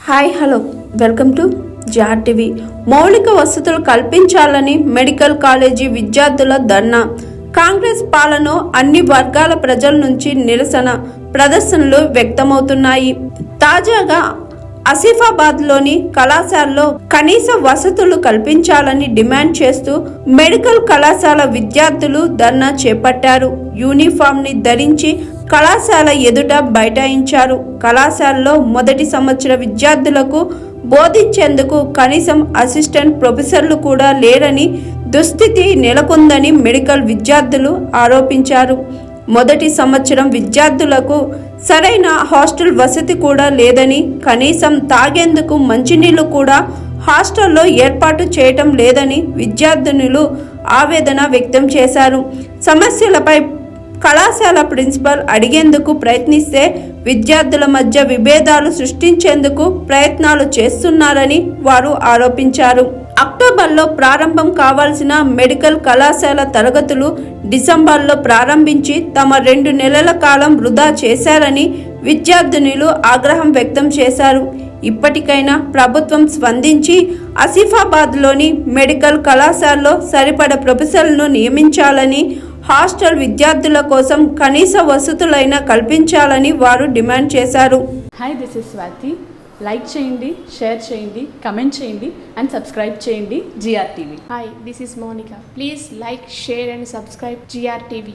Hi hello welcome to GR TV. మౌలిక వసతులు కల్పించాలని మెడికల్ కాలేజీ విద్యార్థుల ధర్నా. కాంగ్రెస్ పాలన అన్ని వర్గాల ప్రజల నుంచి నిరసన ప్రదర్శనలు వ్యక్తమవుతున్నాయి. తాజాగా ఆసిఫాబాద్లోని కళాశాలలో కనీస వసతులు కల్పించాలని డిమాండ్ చేస్తూ మెడికల్ కళాశాల విద్యార్థులు ధర్నా చేపట్టారు. యూనిఫామ్ ని ధరించి కళాశాల ఎదుట బైఠాయించారు. కళాశాలలో మొదటి సంవత్సర విద్యార్థులకు బోధించేందుకు కనీసం అసిస్టెంట్ ప్రొఫెసర్లు కూడా లేరని దుస్థితి నెలకొందని మెడికల్ విద్యార్థులు ఆరోపించారు. మొదటి సంవత్సరం విద్యార్థులకు సరైన హాస్టల్ వసతి కూడా లేదని, కనీసం తాగేందుకు మంచినీళ్లు కూడా హాస్టల్లో ఏర్పాటు చేయటం లేదని విద్యార్థినులు ఆవేదన వ్యక్తం చేశారు. సమస్యలపై కళాశాల ప్రిన్సిపల్ అడిగేందుకు ప్రయత్నిస్తే విద్యార్థుల మధ్య విభేదాలు సృష్టించేందుకు ప్రయత్నాలు చేస్తున్నారని వారు ఆరోపించారు. అక్టోబర్లో ప్రారంభం కావాల్సిన మెడికల్ కళాశాల తరగతులు డిసెంబర్లో ప్రారంభించి తమ 2 నెలల కాలం వృధా చేశారని విద్యార్థినులు ఆగ్రహం వ్యక్తం చేశారు. ఇప్పటికైనా ప్రభుత్వం స్పందించి ఆసిఫాబాద్లోని మెడికల్ కళాశాలలో సరిపడ ప్రొఫెసర్లను నియమించాలని, హాస్టల్ విద్యార్థుల కోసం కనీస వసతులైనా కల్పించాలని వారు డిమాండ్ చేశారు. Hi, this is Swathi. Like చేయండి, షేర్ చేయండి, కమెంట్ చేయండి అండ్ సబ్స్క్రైబ్ చేయండి GR TV. Hi, this is Monica. Please like, share and subscribe GR TV.